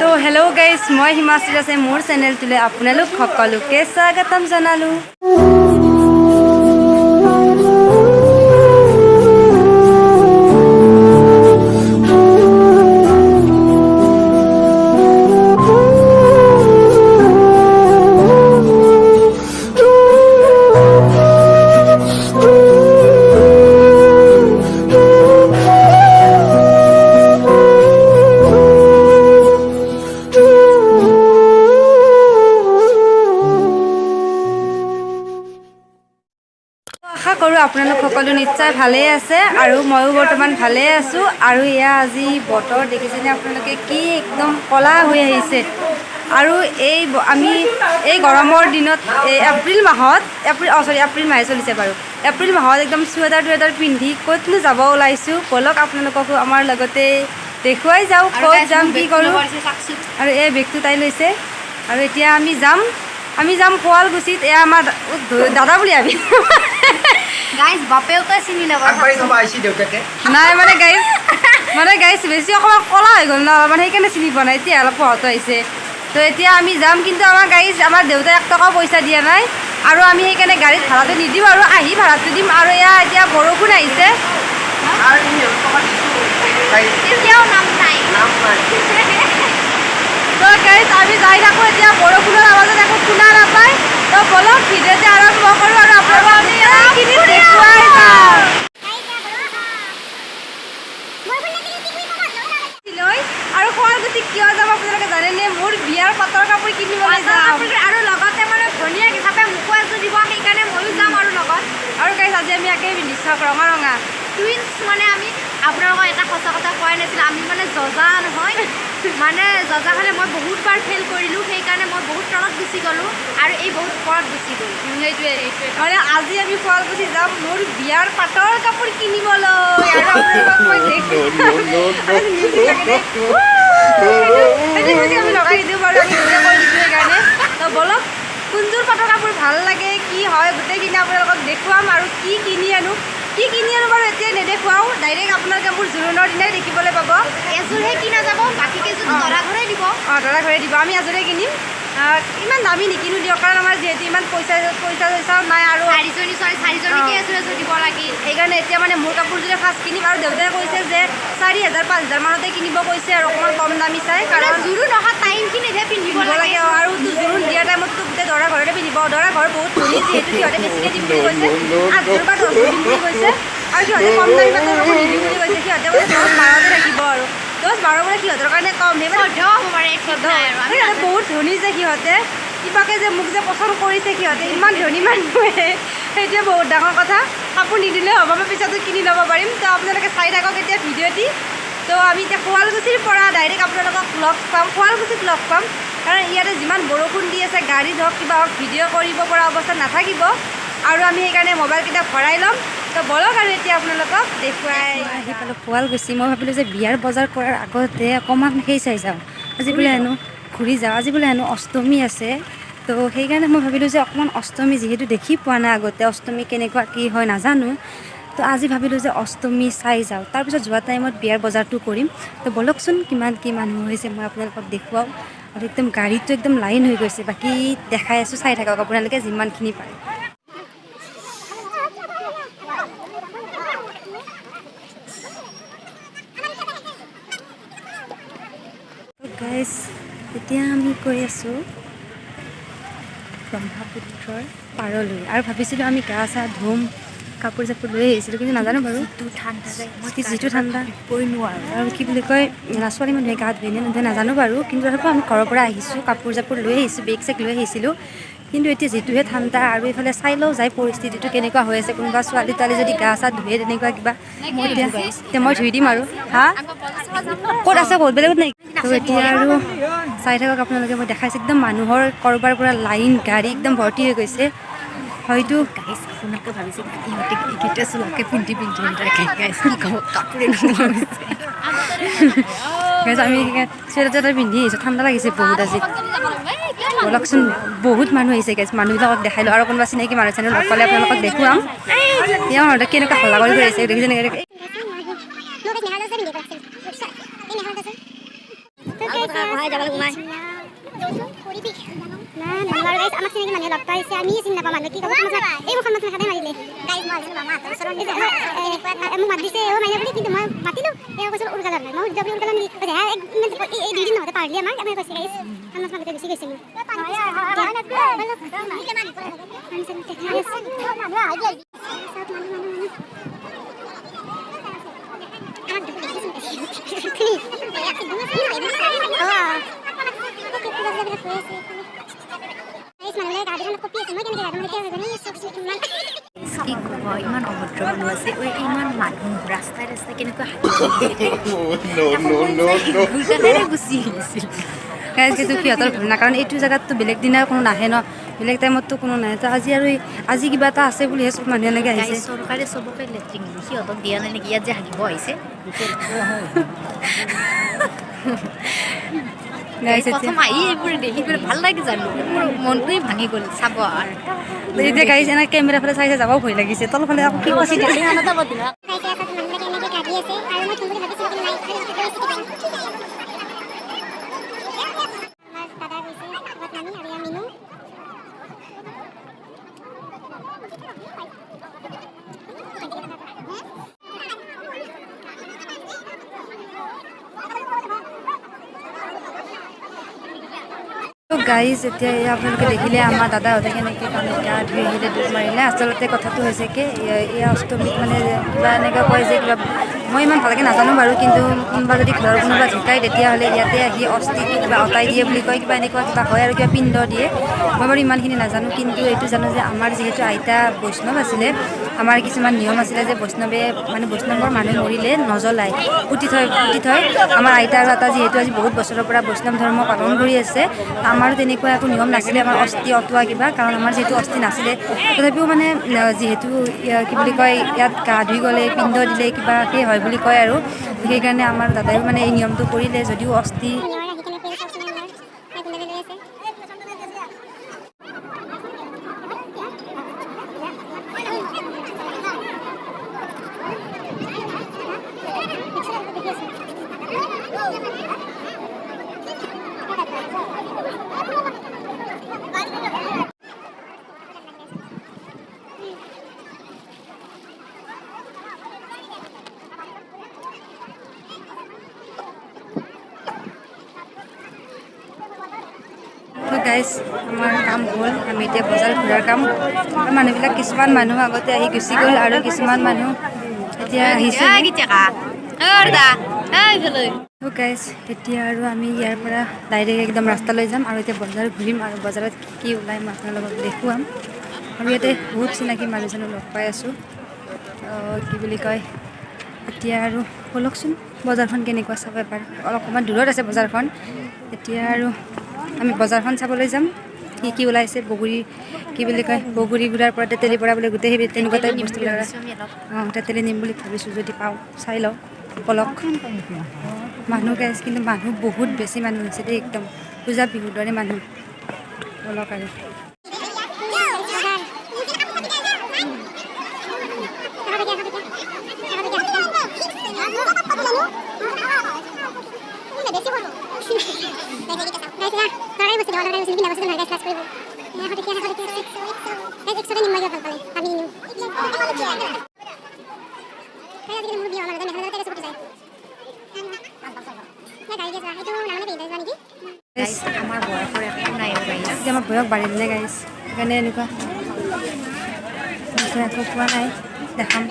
তো hello' guys, মই হিমাশ্ৰী আছে মোৰ চেনেলটোলৈ আপোনালোক সকলোকে স্বাগতম জনালোঁ। আশা কৰোঁ আপোনালোক সকলো নিশ্চয় ভালেই আছে আৰু ময়ো বৰ্তমান ভালেই আছোঁ। আৰু এয়া আজি বতৰ দেখিছেনে আপোনালোকে, কি একদম ক'লা হৈ আহিছে। আৰু আমি এই গৰমৰ দিনত এপ্ৰিল মাহে চলিছে বাৰু। এপ্ৰিল মাহত একদম চুৱেটাৰ পিন্ধি ক'তনো যাব ওলাইছোঁ। ব'লক আপোনালোককো আমাৰ লগতে দেখুৱাই যাওঁ ক'ত যাম, কি কৰোঁ। আৰু এই বেগটো তাই লৈছে। আৰু এতিয়া আমি যাম শুৱালকুছিত। এয়া আমাৰ দাদা বুলি ভাবি গাইজ বাপেওকে চিনি নাই মানে গাইজ বেছি অকণমান ক'লা হৈ গ'ল ন, মানে সেইকাৰণে চিনি পোৱা নাই। এতিয়া অলপ পঢ়াটো আহিছে। তো এতিয়া আমি যাম, কিন্তু আমাৰ দেউতাই 1 টকাও পইচা দিয়া নাই। আৰু আমি সেইকাৰণে গাড়ীত ভাড়াটো নিদিওঁ আৰু আহি ভাড়াটো দিম। আৰু এয়া এতিয়া বৰষুণ আহিছে। এতিয়াও নাম নাই। তো গাইজ আমি যাই থাকোঁ। এতিয়া বৰষুণৰ আৱাজত একো শুনা নাপায়। তো বলক ভিডিঅ'টো আৰম্ভ কৰোঁ আৰু আপোনালোকক দেখুৱাই যাওঁ। আৰু শুৱালকুছিত কিয় যাম আপোনালোকে জানেনে? মোৰ বিয়াৰ পাটৰ কাপোৰ কিনিবলৈ যাম। আৰু লগতে মানে ভনীয়েক হিচাপে মোকো এযোৰ দিব, সেইকাৰণে ময়ো যাম আৰু লগত। আৰু গাইজ আজি আমি একেই পিন্ধিছোঁ ৰঙা টুইনছ। মানে আমি আপোনালোকক এটা সঁচা কথা কোৱাই নাছিলোঁ, আমি মানে জজা নহয়। মানে জজা হ'লে মই বহুতবাৰ ফেইল কৰিলোঁ, সেইকাৰণে মই বহুত তলত গুচি গ'লোঁ আৰু এই বহুত ওপৰত গুচি গ'ল। সেইটোৱে মানে আজি আমি শুৱালকুছি যাম মোৰ বিয়াৰ পাটৰ কাপোৰ কিনিবলৈ। আৰু আপোনালোকক মই আমি লগাই দিওঁ বাৰু, আমি কৰি দিছোঁ সেইকাৰণে। তো বলক কোনযোৰ পাটৰ কাপোৰ ভাল লাগে, কি হয়, গোটেইখিনি আপোনালোকক দেখুৱাম। আৰু কি কিনি আনো বাৰু এতিয়াই নেদেখুৱাওঁ, ডাইৰেক্ট আপোনালোকে মোৰ জোৰোণৰ দিনাই দেখিবলৈ পাব। এযোৰহে কিনা যাব, বাকী কেইযোৰ দৰা ঘৰে দিব। দৰা ঘৰে দিব। আমি এযোৰে কিনিম। ইমান দামী নিকিনো দিয়ক, কাৰণ আমাৰ যিহেতু ইমান পইচাও নাই। আৰু চাৰিজনীকে এযোৰ দিব লাগিল। সেইকাৰণে এতিয়া মানে মোৰ কাপোৰযোৰে ফাৰ্ষ্ট কিনিম। আৰু দেউতাই কৈছে যে 4,000-5,000 মানতে কিনিব কৈছে, আৰু অকণমান কম দামী চাই। কাৰণ জোৰোণ অহা টাইমখিনিতহে পিন্ধিব লাগে। আৰু জোৰোণ দিয়া টাইমততো গোটেই দৰা ঘৰতে পিন্ধিব। দৰা ঘৰ বহুত ধনী, যিহেতু সিহঁতে বেছিকৈ দিম বুলি কৈছে, 8,000 বা 10,000 দিম বুলি কৈছে। আৰু সিহঁতে কম দামী পাটৰ কাপোৰ নিদিম বুলি কৈছে। সিহঁতে মানে 10-12 ৰাখিব। আৰু 10-12 মানে সিহঁতৰ কাৰণে কম। সিহঁতে বহুত ধনী যে, সিহঁতে কিবাকে যে মোক যে পচন্দ কৰিছে, সিহঁতে ইমান ধনী মানুহে, সেইটোৱে বহুত ডাঙৰ কথা। কাপোৰ নিদিলেও হ'ব, মই পিছতো কিনি ল'ব পাৰিম। তো আপোনালোকে চাই থাকক এতিয়া ভিডিঅ'টি। তো আমি এতিয়া শুৱালকুছিৰ পৰা ডাইৰেক্ট আপোনালোকক শুৱালকুছিত লগ পাম। কাৰণ ইয়াতে যিমান বৰষুণ দি আছে, গাড়ীত হওক কিবা হওক, ভিডিঅ' কৰিব পৰা অৱস্থাত নাথাকিব। আৰু আমি সেইকাৰণে মোবাইলকেইটা ভৰাই ল'ম। তো বলক আৰু এতিয়া আপোনালোকক দেখুৱাই আহি পালোঁ শুৱালকুছি। মই ভাবিলোঁ যে বিয়াৰ বজাৰ কৰাৰ আগতে অকণমান চাই যাওঁ। আজি বোলে হেনো ঘূৰি যাওঁ, আজি বোলে হেনো অষ্টমী আছে। তো সেইকাৰণে মই ভাবিলোঁ যে অকণমান অষ্টমী, যিহেতু দেখি পোৱা নাই আগতে অষ্টমী কেনেকুৱা কি হয় নাজানো। তো আজি ভাবিলোঁ যে অষ্টমী চাই যাওঁ, তাৰপিছত যোৱা টাইমত বিয়াৰ বজাৰটো কৰিম। তো বলকচোন কিমান কি মানুহ হৈছে মই আপোনালোকক দেখুৱাওঁ। আৰু একদম গাড়ীটো একদম লাইন হৈ গৈছে। বাকী দেখাই আছোঁ, চাই থাকক আপোনালোকে যিমানখিনি পাৰে। গাইজ এতিয়া আমি গৈ আছোঁ ব্ৰহ্মপুত্ৰৰ পাৰলৈ। আৰু ভাবিছিলোঁ আমি গা চা ধুম, কাপোৰ চাপোৰ লৈ আহিছিলোঁ, কিন্তু নাজানো বাৰু যিটো ঠাণ্ডা কৈ নোৱাৰোঁ। আৰু কি বুলি কয়, ছোৱালী মানুহে গা ধুৱে নে নুধুৱে নাজানো বাৰু, কিন্তু তথাপিও আমি ঘৰৰ পৰা আহিছোঁ, কাপোৰ চাপোৰ লৈ আহিছোঁ, বেগ চেগ লৈ আহিছিলোঁ। কিন্তু এতিয়া যিটোহে ঠাণ্ডা, আৰু এইফালে চাই লওঁ যায় পৰিস্থিতিটো কেনেকুৱা হৈ আছে। কোনোবা ছোৱালী তোৱালী যদি গা চা ধুৱে তেনেকুৱা কিবা, এতিয়া মই ধুই দিম আৰু। ক'ত আছে, ক'ত বেলেগত নাই। তো এতিয়া আৰু চাই থাকক আপোনালোকে, মই দেখাইছোঁ একদম মানুহৰ ক'ৰবাৰ পৰা লাইন, গাড়ী একদম ভৰ্তি হৈ গৈছে। হয়তো আপোনালোকে ভাবিছে ইহঁতে এইকেইটা চোলাকে পিন্ধি কাপোৰে আমি চুৱেটাৰ পিন্ধি আহিছোঁ, ঠাণ্ডা লাগিছে বহুত আজি। বলকচোন বহুত মানুহ আহিছে গাইজ, মানুহবিলাকক দেখাই লওঁ। আৰু কোনোবা চিনাকি মানুহ চানুহ লগ পালে আপোনালোকক দেখুৱাম। সিহঁতে কেনেকুৱা হল্লা কৰি আহিছে দেখিছে। আমাক চিনাকি মানুহে লগ পাইছে আমি চিনি নাপাওঁ মানুহ কি ক'ব এইখন মাছ খাতে মাৰিলে মোক মাত দিছে মাইনা বুলি কিন্তু মই মাতিলোঁ কৈছোঁ উৰুকালাৰ নাই মই উৰুকালাৰ নেকি এই দুদিন নহওঁতে পাৰিলে আমাক আমি কৈছে মাছ মাৰোঁতে গুচি গৈছে কি ক'ব ইমান অভদ্ৰ মানুহ আছে ইমান মানুহ ৰাস্তাই ৰাস্তাই কেনেকুৱা গুচি আহিছিল সেইটো সিহঁতৰ ভুল না কাৰণ এইটো জেগাততো বেলেগ দিনা কোনো নাহে ন বেলেগ টাইমততো কোনো নাহে তো আজি কিবা এটা আছে বুলিহে চব মানুহ এনেকৈ আহিছে চৰকাৰে চবকে লেট্ৰিন সিহঁতক দিয়া নাই নেকি ইয়াত যে হাগিব আহিছে প্ৰথম আহি এইবোৰ দেখি পেলাই ভাল লাগি জানো মোৰ মনটোৱে ভাঙি গ'ল চাব আৰু এতিয়া গাড়ী এনে কেমেৰা ফালে চাই যাব ভয় লাগিছে তলফালে আকৌ কি কৈছে গাইজ এতিয়া আপোনালোকে দেখিলে আমাৰ দাদাহঁতে কেনেকৈ পানীত গা ধুই আহিলে ডুব মাৰিলে আচলতে কথাটো হৈছে কি এই অষ্টমীত মানে কিবা এনেকৈ কয় যে কিবা মই ইমান ভালকৈ নাজানো বাৰু কিন্তু কোনোবা যদি ঘৰৰ কোনোবা ঢুকায় তেতিয়াহ'লে ইয়াতে আহি অস্থিটো কিবা অতাই দিয়ে বুলি কয় কিবা এনেকুৱা কিবা হয় আৰু কিবা পিণ্ড দিয়ে মই বাৰু ইমানখিনি নাজানো কিন্তু এইটো জানো যে আমাৰ যিহেতু আইতা বৈষ্ণৱ আছিলে আমাৰ কিছুমান নিয়ম আছিলে যে বৈষ্ণৱৰ মানুহ মৰিলে নজ্বলায় পুতি থয় আমাৰ আইতা আৰু এটা যিহেতু আজি বহুত বছৰৰ পৰা বৈষ্ণৱ ধৰ্ম পালন কৰি আছে আমাৰো তেনেকুৱা একো নিয়ম নাছিলে আমাৰ অস্থি অতোৱা কিবা কাৰণ আমাৰ যিহেতু অস্থি নাছিলে তথাপিও মানে যিহেতু কি বুলি কয় ইয়াত গা ধুই গ'লে পিণ্ড দিলে কিবা সেই হয় বুলি কয় আৰু সেইকাৰণে আমাৰ দাদাইও মানে এই নিয়মটো কৰিলে যদিও অস্থি গাইজ আমাৰ কাম হ'ল আমি এতিয়া বজাৰ ঘূৰাৰ কাম মানুহবিলাক কিছুমান মানুহ আগতে আহি গুচি গ'ল আৰু কিছুমান মানুহ এতিয়া আহিছে গাইজ এতিয়া আৰু আমি ইয়াৰ পৰা ডাইৰেক্ট একদম ৰাস্তালৈ যাম আৰু এতিয়া বজাৰ ঘূৰিম আৰু বজাৰত কি ওলাই মই আপোনালোকক দেখুৱাম আৰু ইয়াতে বহুত চিনাকি মানুহ লগ পাই আছোঁ কি বুলি কয় এতিয়া আৰু ব'লকচোন বজাৰখন কেনেকুৱা চাব এবাৰ অকণমান দূৰত আছে বজাৰখন এতিয়া আৰু আমি বজাৰখন চাবলৈ যাম কি ওলাইছে বগৰী কি বুলি কয় বগৰী গুড়াৰ পৰা তেতেলী পৰা বোলে গোটেই সেই তেনেকুৱা টাইপ বস্তুবিলাক তেতেলী নিম বুলি ভাবিছোঁ যদি পাওঁ চাই লওঁ পলক মানুহ গাইছে কিন্তু মানুহ বহুত বেছি মানুহ হৈছে দেই একদম পূজা বিহুৰ দৰে মানুহ পলক আৰু আমাৰ বয়সৰ একো নাই আমাৰ বয়স বাঢ়িলে গাইছ সেইকাৰণে এনেকুৱা একো পোৱা নাই দেখাম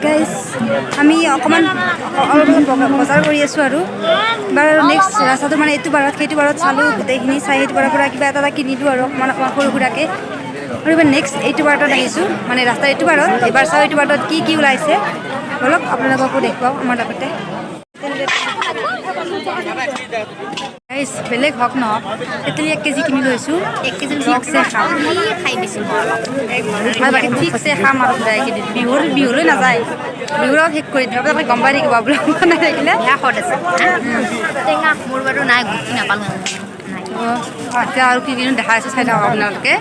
গাইজ আমি অকণমান অলপ বজাৰ কৰি আছোঁ আৰু এবাৰ নেক্সট ৰাস্তাটো মানে এইটো বাৰত সেইটো বাৰত চালোঁ গোটেইখিনি চাই সেইটো বাৰৰ পৰা কিবা এটা কিনিলোঁ আৰু অকণমান সৰু সুৰাকৈ আৰু এবাৰ নেক্সট এইটো বাৰতত আহিছোঁ মানে ৰাস্তাৰ এইটো বাৰত এবাৰ চাওঁ এইটো বাৰতত কি কি ওলাইছে অলপ আপোনালোককো দেখুৱাওঁ আমাৰ লগতে গাইজ বেলেগ হওক নহওক তেতেলী 1 কেজি কিনি লৈছোঁ 1 কেজি ঠিকছে খাম খাই দিছোঁ আৰু বাকী ঠিকছে খাম আৰু বিহুলৈ নাযায় বিহুৰ শেষ কৰি দিম আপোনালোকে গম পাই থাকিব আপোনালোক বনাই থাকিলে সদ আছে টেঙা মোৰ বাৰু নাই গুটি নাপালোঁ এতিয়া আৰু কি কিনো দেখাই আছোঁ চাই থাকক আপোনালোকে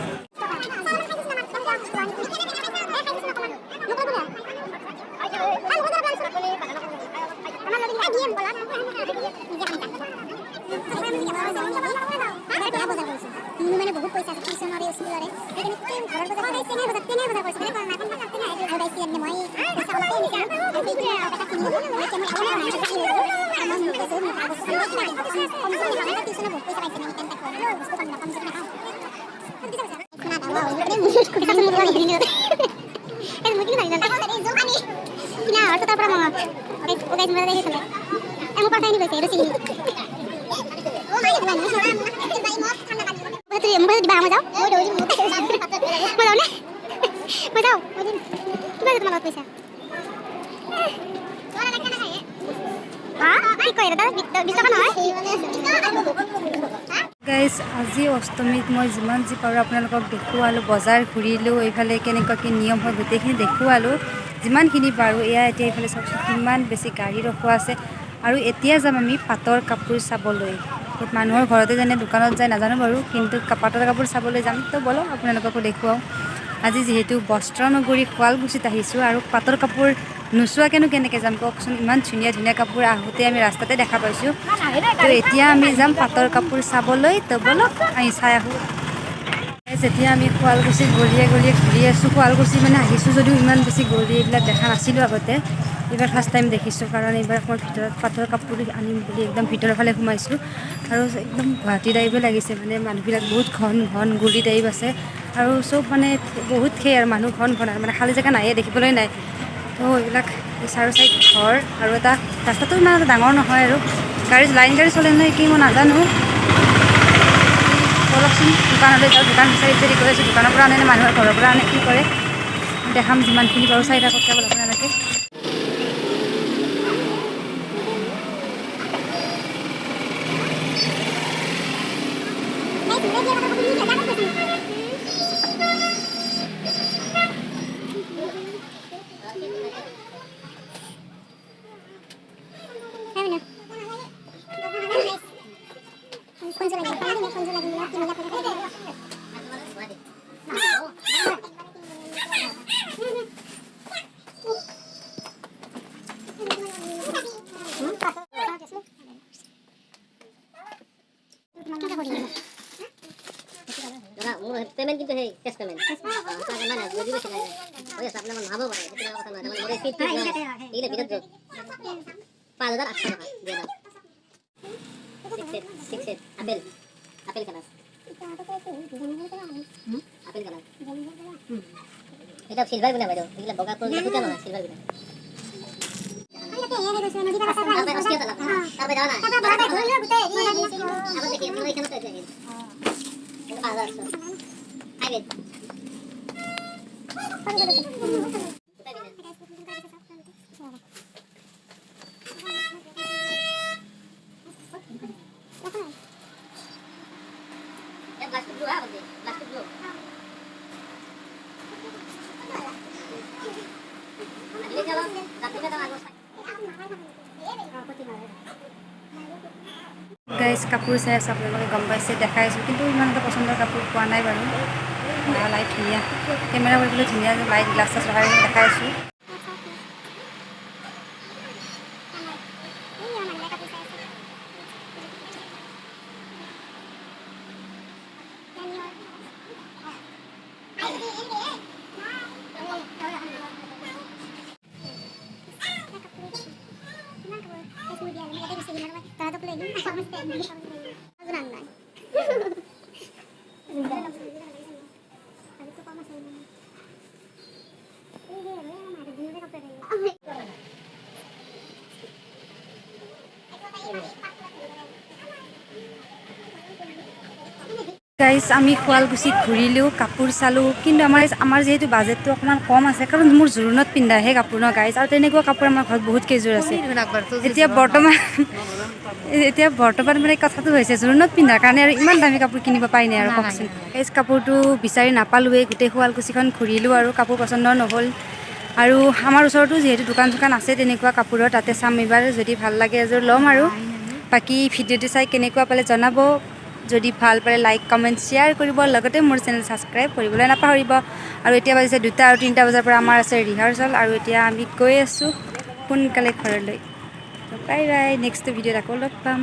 গাইজ আজি অষ্টমীত মই যিমান যি পাৰোঁ আপোনালোকক দেখুৱালোঁ বজাৰ ঘূৰিলোঁ এইফালে কেনেকুৱাকৈ নিয়ম হয় গোটেইখিনি দেখুৱালোঁ যিমানখিনি পাৰোঁ এয়া এতিয়া এইফালে চাওকচোন কিমান বেছি গাড়ী ৰখোৱা আছে আৰু এতিয়া যাম আমি পাটৰ কাপোৰ চাবলৈ মানুহৰ ঘৰতে যেনে দোকানত যায় নাজানো বাৰু কিন্তু পাটৰ কাপোৰ চাবলৈ যাম তো বলক আপোনালোককো দেখুৱাওঁ আজি যিহেতু বস্ত্ৰনগৰী শুৱালকুছিত আহিছোঁ আৰু পাটৰ কাপোৰ নোচোৱাকেনো কেনেকৈ যাম কওকচোন ইমান ধুনীয়া ধুনীয়া কাপোৰ আহোঁতে আমি ৰাস্তাতে দেখা পাইছোঁ তো এতিয়া আমি যাম পাটৰ কাপোৰ চাবলৈ তো বলক আমি চাই আহোঁ যেতিয়া আমি শুৱালকুছিত গলিয়ে গলিয়ে ঘূৰি আছোঁ শুৱালকুছি মানে আহিছোঁ যদিও ইমান বেছি গলি এইবিলাক দেখা নাছিলোঁ আগতে এইবাৰ ফাৰ্ষ্ট টাইম দেখিছোঁ কাৰণ এইবাৰ মই ভিতৰত পাটৰ কাপোৰ আনিম বুলি একদম ভিতৰৰ ফালে সোমাইছোঁ আৰু একদম গুৱাহাটী টাইপে লাগিছে মানে মানুহবিলাক বহুত ঘন ঘন গলি টাইপ আছে আৰু চব মানে বহুত সেই আৰু মানুহ ঘন ঘন আৰু মানে খালী জেগা নায়ে দেখিবলৈ নাই তো এইবিলাক চাৰো চাইড ঘৰ আৰু এটা ৰাস্তাটো ইমান ডাঙৰ নহয় আৰু লাইন গাড়ী চলে নহয় কি মই নাজানো অলপচোন দোকানলৈ যাওঁ দোকান বিচাৰি বিচাৰি গৈ আছোঁ দোকানৰ পৰা আনে নে মানুহৰ ঘৰৰ পৰা আনে কি কৰে দেখাম যিমানখিনি পাৰোঁ চাই থাকক কেৱল আপোনালোকে পেমেন্ট কিন্তু সেই কেছ পেমেন্ট আপনাকে মানে বুঝি বেশি লাগে ওই আপনার নামও বলে এটা কথা না মানে ফিট এইটা ভিতর যোগ 5800 টাকা দিয়ে দাও 6 আপেল কালার আপেল কালার এটা সিলভার গুনা বাইদেউ এগুলা বগা তো দুটো না সিলভার গুনা তারপরে দাও না তারপরে ধরলো গুতে আবার দেখি আমরা এখানে তো দেখি এটা 5800 আইবে plastic blue ah bende plastic blue adile jalo datile daw agos guys কাপোৰ চাই আছে আপোনালোকে গম পাইছে দেখাই আছোঁ কিন্তু ইমান এটা পচন্দৰ কাপোৰ পোৱা নাই বাৰু লাইট ধুনীয়া কেমেৰা কৰিবলৈ ধুনীয়া লাইট গ্লাছ চাছ লগাই দেখাই আছোঁ গাইজ আমি শুৱালকুছিত ঘূৰিলোঁ কাপোৰ চালোঁ কিন্তু আমাৰ যিহেতু বাজেটটো অকণমান কম আছে কাৰণ মোৰ জোৰোণত পিন্ধাহে কাপোৰ ন গাইজ আৰু তেনেকুৱা কাপোৰ আমাৰ ঘৰত বহুত কেইযোৰ আছে এতিয়া বৰ্তমান মানে কথাটো হৈছে জোৰোণত পিন্ধাৰ কাৰণে আৰু ইমান দামী কাপোৰ কিনিব পাৰিনে আৰু কওকচোন গাইজ কাপোৰটো বিচাৰি নাপালোঁৱেই গোটেই শুৱালকুছিখন ঘূৰিলোঁ আৰু কাপোৰ পচন্দ নহ'ল আৰু আমাৰ ওচৰতো যিহেতু দোকান চোকান আছে তেনেকুৱা কাপোৰৰ তাতে চাম এইবাৰ যদি ভাল লাগে এযোৰ ল'ম আৰু বাকী ভিডিঅ'টো চাই কেনেকুৱা পালে জনাব যদি ভাল পালে লাইক কমেণ্ট শ্বেয়াৰ কৰিব লগতে মোৰ চেনেল ছাবস্ক্ৰাইব কৰিবলৈ নাপাহৰিব আৰু এতিয়া বাজিছে 2টা আৰু 3টা বজাৰ পৰা আমাৰ আছে ৰিহাৰ্চেল আৰু এতিয়া আমি গৈ আছোঁ সোনকালে ঘৰলৈ বাই বাই নেক্সট ভিডিঅ'ত আকৌ লগ পাম